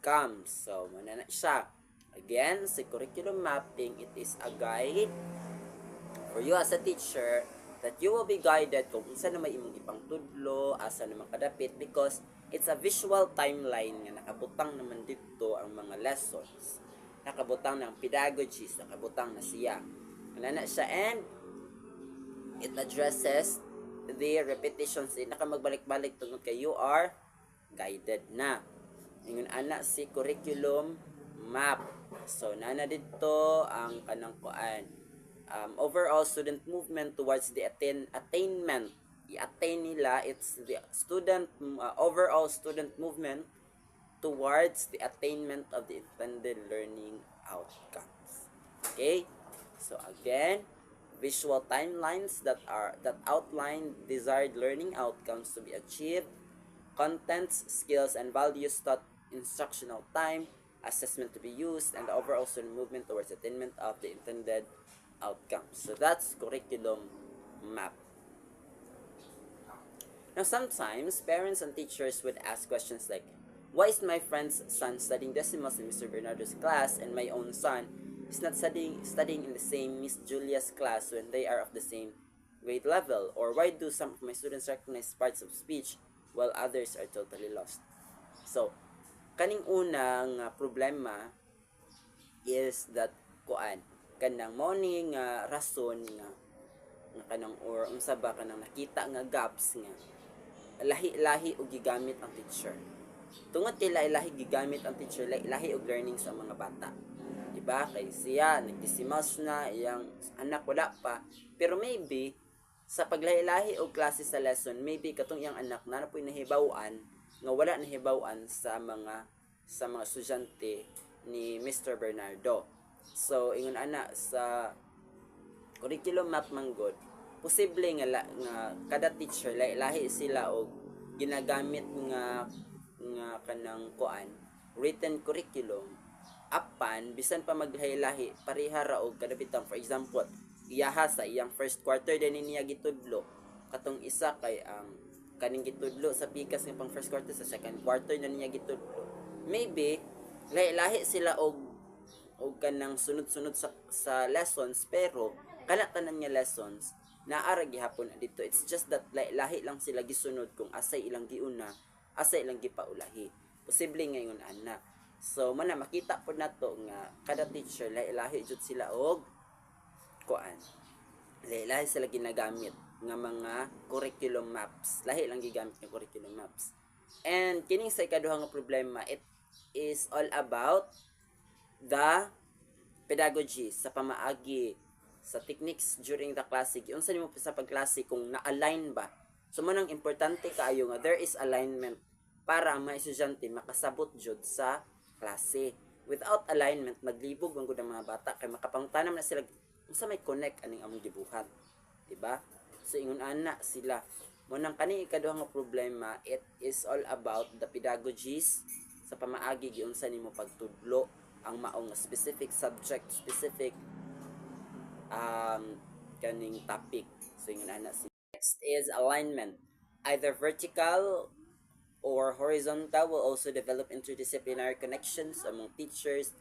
outcomes. So, muna na siya. Again, sa curriculum mapping, it is a guide for you as a teacher that you will be guided kung unsa na may imong ipang tudlo, asa naman kadapit, because it's a visual timeline nga nakabutang naman dito ang mga lessons. Nakabutang ng pedagogies, nakabutang na siya. Ano na siya, and it addresses the repetitions. Nakamagbalik-balik tungod kay you are guided na. Ingon ana si curriculum map. So nana dito ang kanang kuan. Overall student movement towards the attainment. I-attain nila, it's the student overall student movement towards the attainment of the intended learning outcomes. Okay? So again, visual timelines that outline desired learning outcomes to be achieved, contents, skills, and values taught, instructional time, assessment to be used, and the overall student movement towards attainment of the intended outcomes. So that's curriculum map. Now sometimes parents and teachers would ask questions like, why is my friend's son studying decimals in Mr. Bernardo's class and my own son is not studying in the same Miss Julia's class when they are of the same grade level? Or why do some of my students recognize parts of speech while others are totally lost? So, kaning unang problema is that kanang morning rason nga kanang or unsa ba kanang nakita nga gaps nga lahi-lahi og gigamit ang teacher. Tungod kay lahi-lahi gigamit ang teacher, lahi-lahi og learning sa mga bata. Diba? Kay siya nagdecimas na, iyang anak wala pa, pero maybe sa paglahi-lahi og klase sa lesson, maybe katong iyang anak na po'y nahibaw-an nga wala nahibaw-an sa mga estudyante ni Mr. Bernardo. So ingon ana sa curriculum map manggod, posible nga kada teacher lahi sila og ginagamit nga kanang written curriculum apan bisan pa maglahi-lahi pareha ra og kadabitang. For example, iyaha sa iyang first quarter din niya gitudlo, katong isa kay ang kaning gitudlo sa pikas nga pang first quarter, sa second quarter na niya gitudlo. Maybe lahi-lahi sila og kanang sunod-sunod sa lessons, pero kana tanan nga lessons naara gihapon dito. It's just that lahi lang sila gisunod kung asay ilang giuna, asay ilang gipaulahi. Posible ngayon ana. So mana makita po nato nga kada teacher lahi jud sila og lahi sila ginagamit nga mga curriculum maps. Lahi lang gigamit nga curriculum maps. And kining sa ikaduha nga problema, it is all about the pedagogy, sa pamaagi, sa techniques during the class. Unsa nimo sa pagklase kung na-align ba? So manang importante kaayo nga there is alignment para ang mga estudyante makasabot jud sa klase. Without alignment, maglibog ang gud ang mga bata kay makapangtanam na sila unsa may connect aning among gibuhat. Diba? So ingon ana sila. Munang kani ikaduha nga problema, it is all about the pedagogies sa pamaagi giunsa nimo pagtudlo ang maong specific subject, specific kaning topic. So yun ana. Next is alignment. Either vertical or horizontal will also develop interdisciplinary connections among teachers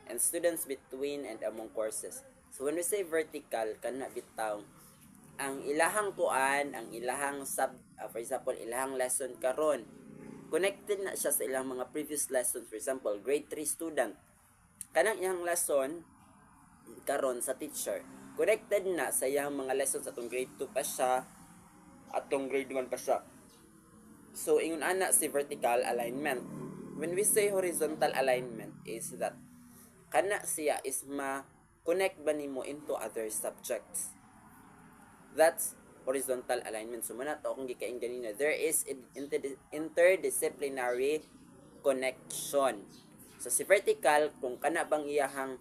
and students between and among courses. So when we say vertical, kana bitaw ang ilahang ang ilahang for example, ilahang lesson karon connected na siya sa ilang mga previous lessons. For example, grade 3 student, kanang iyang lesson karon sa teacher connected na sa iyang mga lessons atong grade 2 pa siya, atong grade 1 pa siya. So ingon ana si vertical alignment. When we say horizontal alignment is that kana siya is ma-connect ba nimo into other subjects. That's horizontal alignment. So muna to akong gikain ganina, there is interdisciplinary connection. So si vertical, kung kana bang iyahang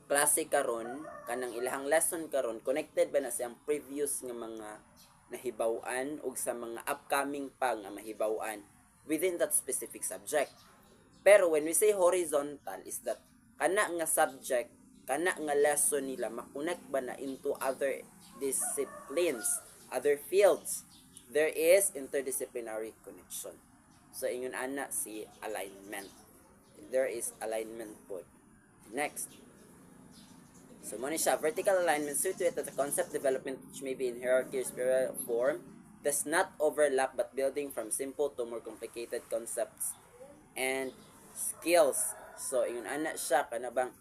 klase karon, kanang ilahang lesson karon, connected ba na siyang previous nga mga nahibaw-an ug sa mga upcoming pa nga mahibaw-an within that specific subject. Pero when we say horizontal is that kana nga subject, kana nga lesson nila makonect ba na into other disciplines, other fields. There is interdisciplinary connection. So ingon ana si alignment. there is alignment pod. Next. So, mo ni siya, vertical alignment suit to it that the concept development which may be in hierarchy or spiral form does not overlap but building from simple to more complicated concepts and skills. So, ingon ana siya, kanabang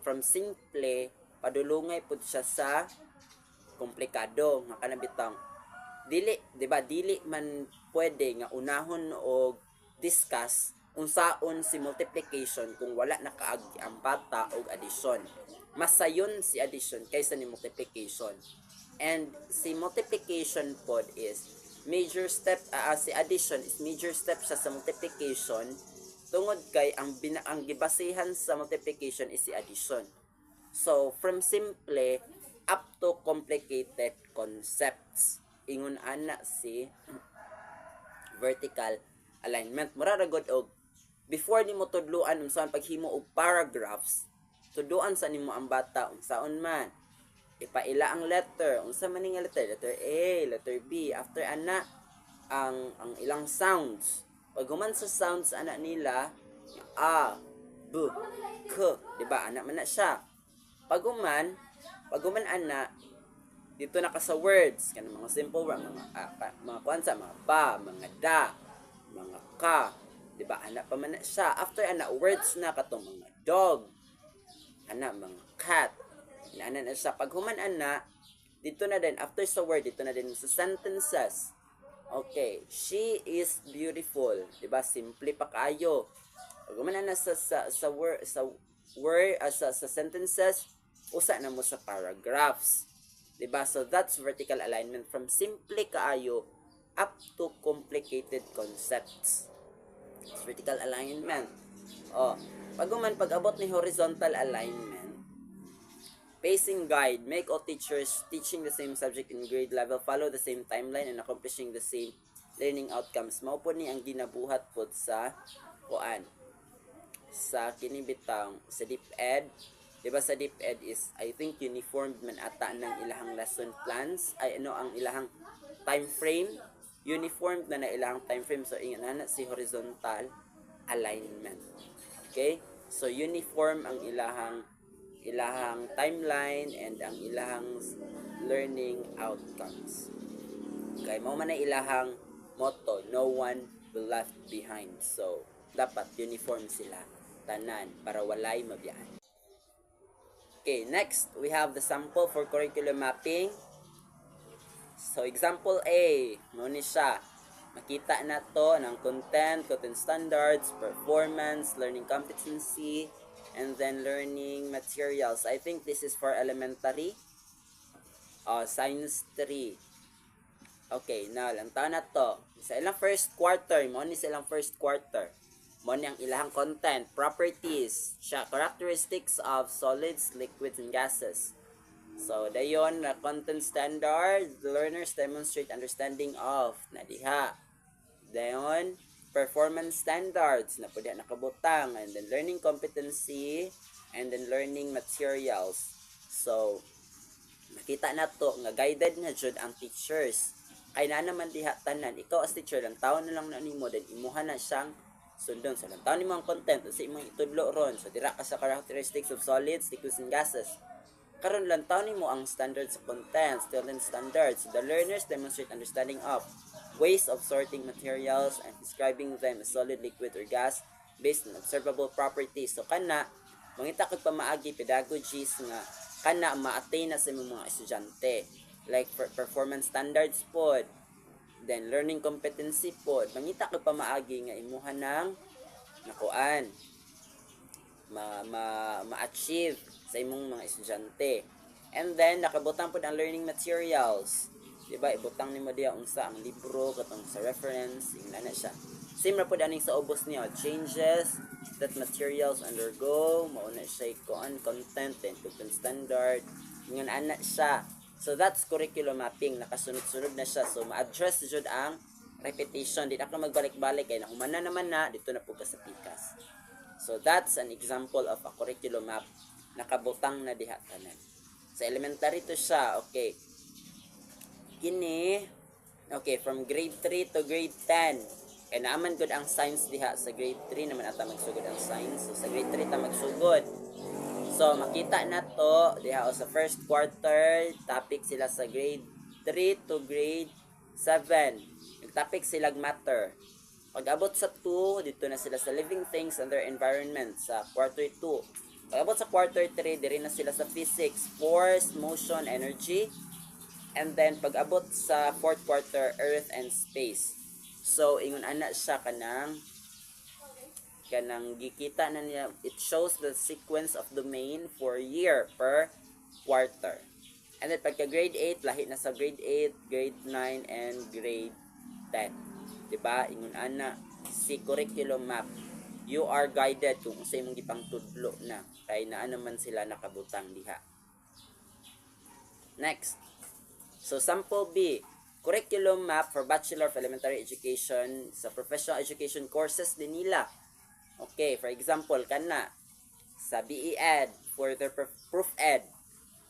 from simple, padulungay pud siya sa komplikado, nga kanabitang, dili, di ba, dili man pwede nga unahon og discuss unsaon si multiplication kung wala nakaagi ang bata og addition. Masayon si addition kaysa ni multiplication. And si multiplication pod is major step, si addition is major step siya sa multiplication tungod kay ang gibasihan sa multiplication is si addition. So from simple up to complicated concepts, ingon ana si vertical alignment. Mura ra gud og before nimo tudluan unsaon paghimo og paragraphs, tuduan sa nimo ang bata unsaon man ipaila ang letter, unsa man nga letter, letter A, letter B, after ana ang ilang sounds. Pag human sa sounds ana nila a, b, k, di ba ana man na siya. Pag human ana dito na ka sa words kanang mga simple word, mga kwansa, mga ba, mga da, mga ka, di ba ana pa man na siya. After ana words na katong mga dog, ana mga cat, ana na siya. Pag human ana dito na din after sa word, dito na din sa sentences. Okay, she is beautiful, di ba? Simple pa kayo. Pag human ana sa sentences, usa na mo sa paragraphs, di ba? So that's vertical alignment from simple kaayo up to complicated concepts. It's vertical alignment. Pag abot ni horizontal alignment, pacing guide, make all teachers teaching the same subject in grade level follow the same timeline and accomplishing the same learning outcomes. Mao po ni ang ginabuhat po sa kinibitang sa DepEd. Diba sa DepEd is I think uniformed man ata ng ilahang lesson plans, ang ilahang time frame, uniformed na ilahang time frame. So ingana si horizontal alignment. Okay, so uniform ang ilahang timeline and ang ilahang learning outcomes. Okay, mao man na ilahang motto, no one will left behind. So dapat uniform sila tanan para walay mabiyaan. Okay, next we have the sample for curriculum mapping. So example A, mo ni siya. Makita na to ng content standards, performance, learning competency, and then learning materials. I think this is for elementary. Science 3. Okay, now lang taon na to. Sa ilang first quarter, mo ni sa ilang first quarter. Mo ni ang ilahang content, properties, characteristics of solids, liquids, and gases. So, dayon na content standards, the learners demonstrate understanding of na diha. Dayon, performance standards na pwede nakabutang, and then learning competency, and then learning materials. So, nakita na to nga guided na jud ang teachers. Kay na naman diha tanan, ikaw as teacher lang taon na lang na nimo, then imuha na siyang sundon sa lang taon nimo ang content sa imong itudlo ron. So, dira ka sa characteristics of solids, liquids, and gases. Karon lang taon nimo ang standards of content, student standards. The learners demonstrate understanding of ways of sorting materials and describing them as solid, liquid, or gas based on observable properties. So kana mangita kag pamaagi pedagogies nga kana ma-attain na sa mga estudyante, like performance standards pod, then learning competency pod, mangita kag pamaagi nga imuha ng nakuan ma-achieve sa imong mga estudyante. And then nakabutang pod ang learning materials. Diba, ibutang nimo diya unsa ang libro katong sa reference, ingana siya. Same ra pud aning sa ubos niya, changes that materials undergo, mauna siya content and content standard, ngan ana siya. So that's curriculum mapping, nakasunod-sunod na siya. So ma-address jud ang repetition, di na ka magbalik-balik kay nahumana naman na dito na pud ka sa pikas. So that's an example of a curriculum map, nakabutang na diha tanan. Sa elementary to siya, okay. Kini, okay, from grade 3 to grade 10. Kay naaman gud ang science diha sa grade 3 naman ata magsugod ang science. So sa grade 3 ta magsugod. So makita na to diha sa first quarter, topic sila sa grade 3 to grade 7. Nag-topic sila matter. Pag-abot sa 2, dito na sila sa living things and their environment sa quarter 2. Pag-abot sa quarter 3, diri na sila sa physics, force, motion, energy. And then pag-abot sa fourth quarter, earth and space. So ingon ana siya kanang gikita na niya, it shows the sequence of domain for year per quarter. And then pagka grade 8, lahi na sa grade 8, grade 9 and grade 10. Diba? Ingon ana si curriculum map. You are guided kung sa imong gipang tudlo na kay naa naman sila nakabutang diha. Next. So sample B, curriculum map for Bachelor of Elementary Education sa professional education courses din nila. Okay, for example, kana sa BE-Ed for their proof ed.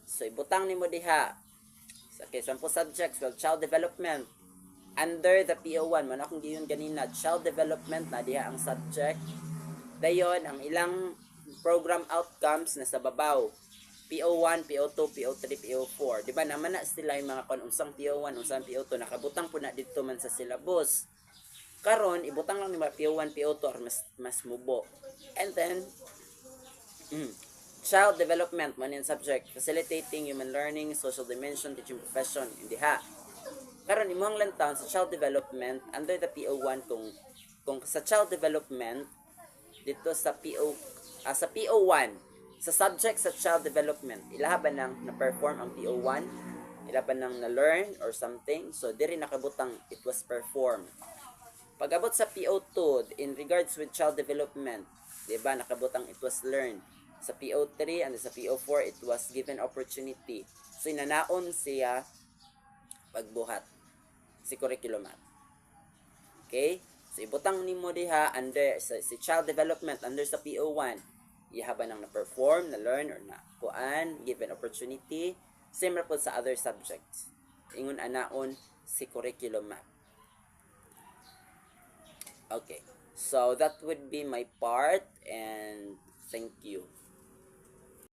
So ibutang nimo diha. Okay, sample subjects, well, child development. Under the PO1, man akong giyon ganina, child development na diha ang subject. Dayon ang ilang program outcomes na sa babaw. PO1, PO2, PO3, PO4. Di ba naman na sila yung mga unsang PO1, unsang PO2 nakabutang po na dito man sa syllabus. Karon ibutang lang ni PO1, PO2 or mas mubo. And then child development man yung subject, facilitating human learning, social dimension, teaching profession, hindi ha. Karon imong lantaw sa child development under the PO1 kung sa child development dito sa sa PO1 sa subject sa child development ilaban nang na-perform ang PO1, ilaban nang na-learn or something, so diri nakabutang it was performed. Pag-abot sa PO2 in regards with child development, di ba nakabutang it was learned. Sa PO3 and sa PO4 it was given opportunity. So inanaon siya pagbuhat si curriculum map. Okay? So ibutang nimo diha under sa si child development under sa PO1. Ihaba nang na-perform, na-learn or na kuan, given opportunity, same ra po sa other subjects. Ingon anaon si curriculum map. Okay. So that would be my part and thank you.